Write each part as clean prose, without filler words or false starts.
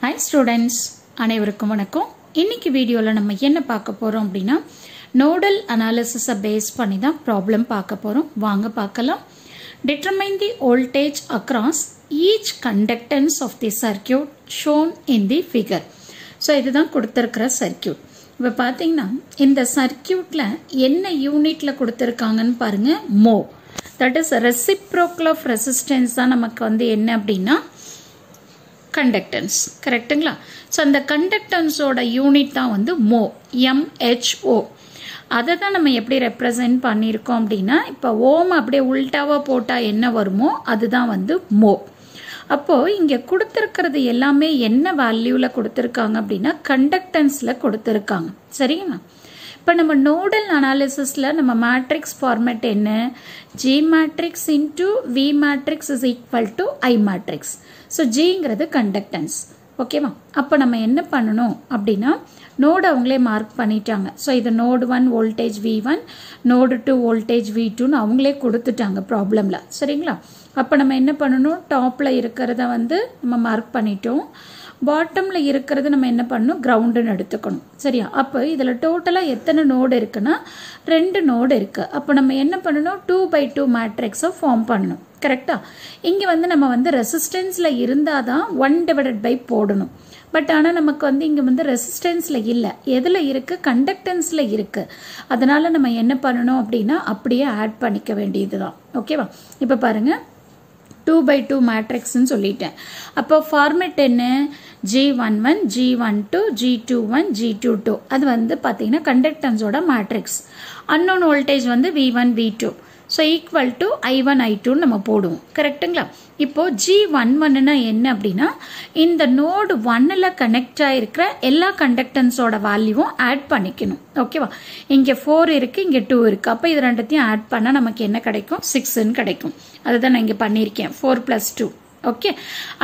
Hi students, அனைவருக்கும் வணக்கம். இன்னைக்கு வீடியோல நம்ம என்ன பார்க்க போறோம் அப்படினா nodal analysis பேஸ் பண்ணி தான் ப்ராப்ளம் பார்க்க போறோம். வாங்க பார்க்கலாம். Determine the voltage across each conductance of the circuit shown in the figure. So இதுதான் கொடுத்திருக்கிற சர்க்யூட். இப்ப பாத்தீங்கன்னா இந்த சர்க்யூட்ல என்ன யூனிட்ல கொடுத்திருக்காங்கன்னு பாருங்க, mho. That is reciprocal of resistance தான் நமக்கு வந்து என்ன அப்படினா conductance. கரெக்ட்டுங்களா? சோ அந்த conductance ஓட யூனிட் தான் வந்து mho, MHO. அதை தான் நம்ம எப்படி ரெப்ரசென்ட் பண்ணியிருக்கோம் அப்படின்னா, இப்போ ஓம் அப்படியே உல்டாவா போட்டா என்ன வருமோ அதுதான் வந்து mho. அப்போ இங்க கொடுத்திருக்கிறது எல்லாமே என்ன வேல்யூல கொடுத்திருக்காங்க அப்படின்னா கண்டக்டன்ஸ்ல கொடுத்திருக்காங்க. சரிங்களா? இப்போ நம்ம நோடல் அனாலிசிஸ்ல நம்ம மேட்ரிக்ஸ் ஃபார்மேட் என்ன? G matrix into V matrix is equal to I matrix. So ஜிங்கிறது கண்டக்டன்ஸ். ஓகேவா? அப்போ நம்ம என்ன பண்ணணும் அப்படின்னா நோடு அவங்களே மார்க் பண்ணிட்டாங்க. ஸோ இது node 1 voltage V1, node 2 voltage V2ன்னு அவங்களே கொடுத்துட்டாங்க ப்ராப்ளம்ல. சரிங்களா? அப்போ நம்ம என்ன பண்ணணும், டாப்ல இருக்கிறத வந்து நம்ம மார்க் பண்ணிட்டோம், பாட்டம்ல இருக்கிறது நம்ம என்ன பண்ணணும், கிரவுண்டுன்னு எடுத்துக்கணும். சரியா? அப்போ இதுல டோட்டலா எத்தனை நோடு இருக்குன்னா 2 நோடு இருக்கு. அப்போ நம்ம என்ன பண்ணணும், 2x2 மேட்ரிக்ஸை ஃபார்ம் பண்ணணும். கரெக்டா? இங்க வந்து நம்ம வந்து ரெசிஸ்டன்ஸ்ல இருந்தாதான் 1/by போடணும். பட் ஆனா நமக்கு வந்து இங்க வந்து ரெசிஸ்டன்ஸ்ல இல்ல, எதுல இருக்கு, கண்டக்டன்ஸ்ல இருக்கு. அதனால நம்ம என்ன பண்ணணும் அப்படின்னா அப்படியே ஆட் பண்ணிக்க வேண்டியதுதான். ஓகேவா? இப்ப பாருங்க 2x2 மேட்ரிக்ஸ்ன்னு சொல்லிட்டேன். அப்போ ஃபார்மேட் என்ன, G11, G12, G21, G22. அது வந்து பார்த்தீங்கன்னா கண்டக்டன்ஸோட மேட்ரிக்ஸ். அன்னோன் வோல்டேஜ் வந்து V1, V2. So equal to I1, I2 நம்ம போடுவோம். கரெக்டுங்களா? இப்போ G11னா என்ன அப்படின்னா இந்த நோடு 1ல கனெக்ட் ஆயிருக்கிற எல்லா கண்டக்டன்ஸோட வேல்யூவும் ஆட் பண்ணிக்கணும். ஓகேவா? இங்க 4 இருக்கு, இங்க 2 இருக்கு. அப்ப இது ரெண்டத்தையும் ஆட் பண்ணா நமக்கு என்ன கிடைக்கும், 6ன்னு கிடைக்கும். அதுதான் நான் இங்க பண்ணிருக்கேன், 4 + 2. ஓகே.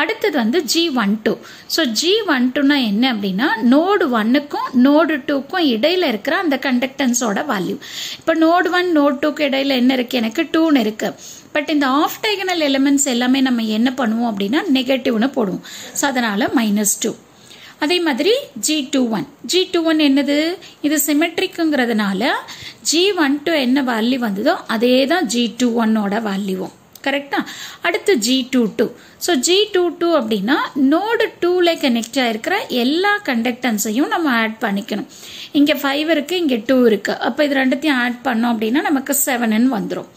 அடுத்தது வந்து G12. ஸோ G12னா என்ன அப்படின்னா நோடு 1க்கும் நோடு 2க்கும் இடையில இருக்கிற அந்த கண்டக்டன்ஸோட வேல்யூ. இப்போ நோடு 1 நோடு 2க்கு இடையில என்ன இருக்கு, எனக்கு 2ன்னு இருக்கு. பட் இந்த ஆஃப் டைகனல் எலிமெண்ட்ஸ் எல்லாமே நம்ம என்ன பண்ணுவோம் அப்படின்னா நெகட்டிவ்னு போடுவோம். ஸோ அதனால -2. அதே மாதிரி G21 என்னது, இது சிமெட்ரிக்குங்கிறதுனால G12 என்ன வேல்யூ வந்ததோ அதே தான் G21ஓட வேல்யூவும். கரெக்டா? அடுத்து G22. ஸோ G22 அப்படின்னா நோடு 2ல கனெக்ட் ஆயிருக்கிற எல்லா கண்டக்டன்ஸையும் நம்ம ஆட் பண்ணிக்கணும். இங்க 5 இருக்கு, இங்க 2 இருக்கு. அப்ப இது ரெண்டத்தையும் ஆட் பண்ணோம் அப்படின்னா நமக்கு 7ன்னு வந்துடும்.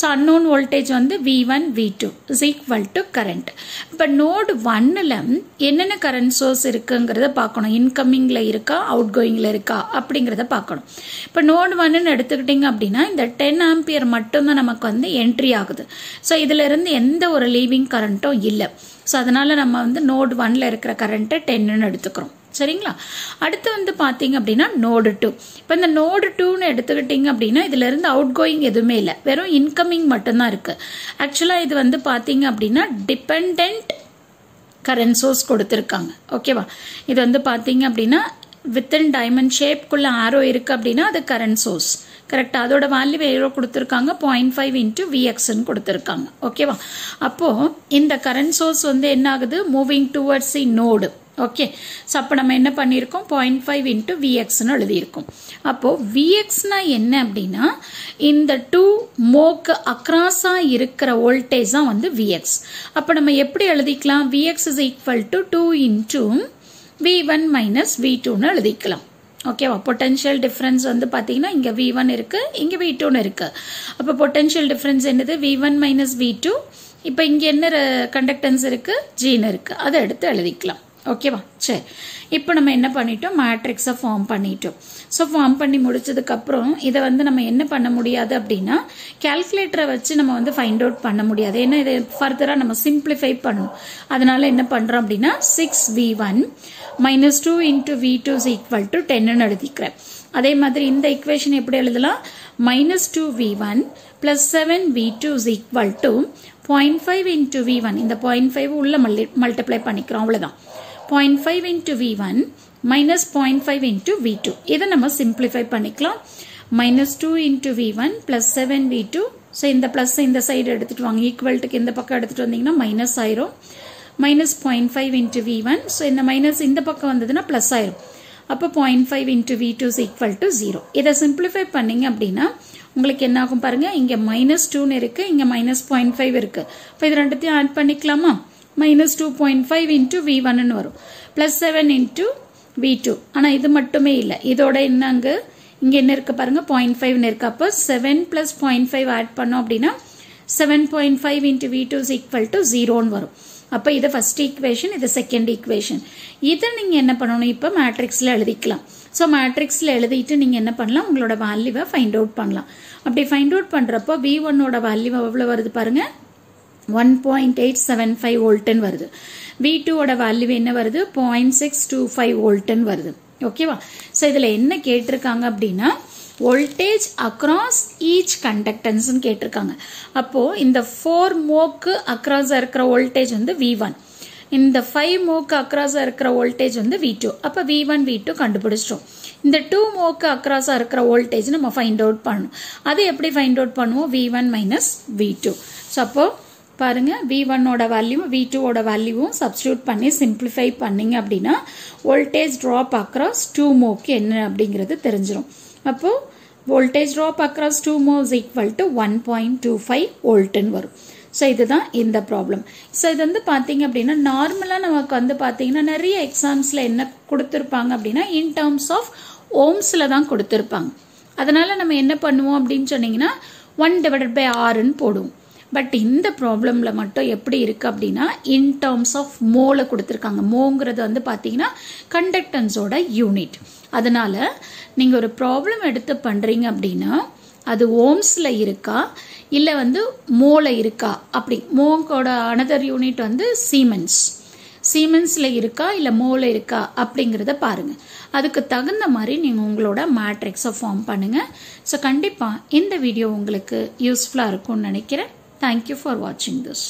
ஸோ அன்னோன் வோல்டேஜ் வந்து V1, V2 is equal to current. இப்போ நோடு 1ல என்னென்ன கரண்ட் சோர்ஸ் இருக்குங்கிறத பார்க்கணும். இன்கமிங்ல இருக்கா, அவுட் கோயிங்ல இருக்கா அப்படிங்கிறத பார்க்கணும். இப்போ நோடு 1ன்னு எடுத்துக்கிட்டீங்க அப்படின்னா இந்த 10 ஆம்பியர் மட்டும்தான் நமக்கு வந்து என்ட்ரி ஆகுது. ஸோ இதுல இருந்து எந்த ஒரு லீவிங் கரண்ட்டும் இல்லை. ஸோ அதனால நம்ம வந்து நோடு 1ல இருக்கிற கரண்ட்டை 10ன்னு எடுத்துக்கிறோம். சரிங்களா? அடுத்து வந்து பாத்தீங்க அப்படின்னா நோடு 2. இப்போ இந்த நோடு 2ன்னு எடுத்துக்கிட்டீங்க அப்படின்னா இதுல இருந்து அவுட் கோயிங் எதுவுமே இல்லை, வெறும் இன்கமிங் மட்டும்தான் இருக்கு. ஆக்சுவலா இது வந்து பாத்தீங்க அப்படின்னா டிபெண்டன்ட் கரண்ட் சோர்ஸ் கொடுத்திருக்காங்க. ஓகேவா? இது வந்து பாத்தீங்க அப்படின்னா வித்தின் டைமண்ட் ஷேப்குள்ள ஆரோ இருக்கு அப்படின்னா அது கரண்ட் சோர்ஸ். கரெக்டா? அதோட வேல்யூ ஏரோ கொடுத்திருக்காங்க, 0.5 × Vxன்னு கொடுத்திருக்காங்க. ஓகேவா? அப்போ இந்த கரண்ட் சோர்ஸ் வந்து என்ன ஆகுது, moving towards the node. Okay. So அப்ப நம்ம என்ன பண்ணிருக்கோம், 0.5 × Vxன்னு எழுதியிருக்கோம். அப்போ Vxனா என்ன அப்படின்னா இந்த 2 மோக்கு அக்ராஸா இருக்கிற வோல்டேஜ் தான் வந்து Vx. அப்ப நம்ம எப்படி எழுதிக்கலாம், Vx is equal to 2 × V1 - V2ன்னு எழுதிக்கலாம். ஓகேவா? பொட்டன்ஷியல் டிஃபரன்ஸ் வந்து பாத்தீங்கன்னா இங்க V1 இருக்கு, இங்க V2ன்னு இருக்கு. அப்ப பொட்டன்ஷியல் டிஃபரன்ஸ் என்னது, V1 - V2. இப்ப இங்க என்ன கண்டக்டன்ஸ் இருக்கு, Gன்னு இருக்கு. அதை எடுத்து எழுதிக்கலாம். ஓகேவா? சரி. இப்போ நம்ம என்ன பண்ணிட்டோம், மேட்ரிக்ஸை ஃபார்ம் பண்ணிட்டோம். ஸோ ஃபார்ம் பண்ணி முடிச்சதுக்கு அப்புறம் இதை வந்து நம்ம என்ன பண்ண முடியாது அப்படின்னா கால்குலேட்டரை வச்சு நம்ம வந்து ஃபைண்ட் அவுட் பண்ண முடியாது. ஏன்னா இதை ஃபர்தரா நம்ம சிம்பிளிஃபை பண்ணணும். அதனால என்ன பண்றோம் அப்படின்னா 6V1 - 2 × V2 is equal to 10ன்னு எழுதிக்கிறேன். அதே மாதிரி இந்த ஈக்குவேஷன் எப்படி எழுதலாம், -2V1 + 7V2 is equal to 0.5 × V1. இந்த 0.5 உள்ள மல்டிப்ளை பண்ணிக்கிறோம், அவ்வளவுதான். 0.5 × V1 - 0.5 × V2. இதை நம்ம சிம்பிளிஃபை பண்ணிக்கலாம். -2 × V1 + 7V2. ஸோ இந்த பிளஸ் இந்த சைடு எடுத்துட்டு வாங்க, ஈக்குவல்ட்டுக்கு இந்த பக்கம் எடுத்துட்டு வந்தீங்கன்னா மைனஸ் ஆயிரும். minus 0.5 into V1. So இந்த minus இந்த பக்கம் வந்ததுன்னா plus ஆயிரும். அப்போ 0.5 into V2 is equal to 0. இதை simplify பண்ணீங்க அப்படின்னா உங்களுக்கு என்ன ஆகும் பாருங்க, இங்க minus 2 இருக்கு, இங்க minus 0.5 இருக்கு. இப்போ இது ரெண்டுத்தையும் ஆட் பண்ணிக்கலாமா? minus 2.5 into V1 வரும். plus 7 into V2. ஆனா இது மட்டுமே இல்லை, இதோட என்னங்க இங்க என்ன இருக்கு பாருங்க, 0.5 இருக்கு. அப்போ 7 plus 0.5 ஆட் பண்ணோம் அப்படின்னா 7.5 into V2 is equal to 0 வரும். அப்போ இது ஃபர்ஸ்ட் ஈக்குவேஷன், இது செகண்ட் ஈக்குவேஷன். இதை நீங்க என்ன பண்ணணும், இப்போ மேட்ரிக்ஸ்ல எழுதிக்கலாம். ஸோ மேட்ரிக்ஸ்ல எழுதிட்டு நீங்க என்ன பண்ணலாம், உங்களோட வேல்யூவை ஃபைண்ட் அவுட் பண்ணலாம். அப்படி ஃபைண்ட் அவுட் பண்றப்போ V1ஓட வேல்யூ எவ்வளவு வருது பாருங்க, 1.875 வோல்ட்னு வருது. V2ஓட வேல்யூ என்ன வருது, 0.625 வோல்ட்னு வருது. ஓகேவா? ஸோ இதுல என்ன கேட்டிருக்காங்க அப்படின்னா வோல்டேஜ் அக்ராஸ் ஈச் கண்டக்டன்ஸ் கேட்டிருக்காங்க. அப்போ இந்த 4 மோக்கு அக்ராஸ் இருக்கிற வோல்டேஜ் வந்து V1, இந்த 5 மோக்கு அக்ராஸ் இருக்கிற வோல்டேஜ் வந்து V2. அப்ப V1 V2 கண்டுபிடிச்சிட்டோம். இந்த 2 மோக்கு அக்ராஸ் இருக்கிற வோல்டேஜ் நம்ம ஃபைண்ட் அவுட் பண்ணணும். அது எப்படி ஃபைண்ட் அவுட் பண்ணுவோம், V1 minus V2. ஸோ அப்போ பாருங்க, V1 ஓட வேல்யூ V2 ஓட வேல்யூவும் சப்ஸ்டிடியூட் பண்ணி சிம்பிளிஃபை பண்ணீங்க அப்படின்னா வோல்டேஜ் டிராப் அக்ராஸ் 2 மோக்கு என்ன அப்படிங்கிறது தெரிஞ்சிடும். அப்போ voltage drop across 2 mho is equal to 1.25 வோல்ட்னு வரும். ஸோ இதுதான் இந்த ப்ராப்ளம். ஸோ இது வந்து பார்த்தீங்க அப்படின்னா நார்மலாக நமக்கு வந்து பார்த்தீங்கன்னா நிறைய எக்ஸாம்ஸில் என்ன கொடுத்துருப்பாங்க அப்படின்னா இன் டேர்ம்ஸ் ஆஃப் ஓம்ஸில் தான் கொடுத்துருப்பாங்க. அதனால நம்ம என்ன பண்ணுவோம் அப்படின்னு சொன்னீங்கன்னா 1/R போடுவோம். பட் இந்த ப்ராப்ளம்ல மட்டும் எப்படி இருக்கு அப்படின்னா இன் டேர்ம்ஸ் ஆஃப் மோல கொடுத்துருக்காங்க. மோங்கிறது வந்து பார்த்தீங்கன்னா கண்டக்டன்ஸோட யூனிட். அதனால நீங்க ஒரு ப்ராப்ளம் எடுத்து பண்றீங்க அப்படின்னா அது ஓம்ஸ்ல இருக்கா இல்ல வந்து மோல இருக்கா, அப்படி மோங்கோட அனதர் யூனிட் வந்து சீமென்ஸ், சீமென்ஸ்ல இருக்கா இல்ல மோல இருக்கா அப்படிங்கறத பாருங்க. அதுக்கு தகுந்த மாதிரி நீங்க உங்களோட மேட்ரிக்ஸை ஃபார்ம் பண்ணுங்க. ஸோ கண்டிப்பா இந்த வீடியோ உங்களுக்கு யூஸ்ஃபுல்லா இருக்கும்னு நினைக்கிறேன். Thank you for watching this.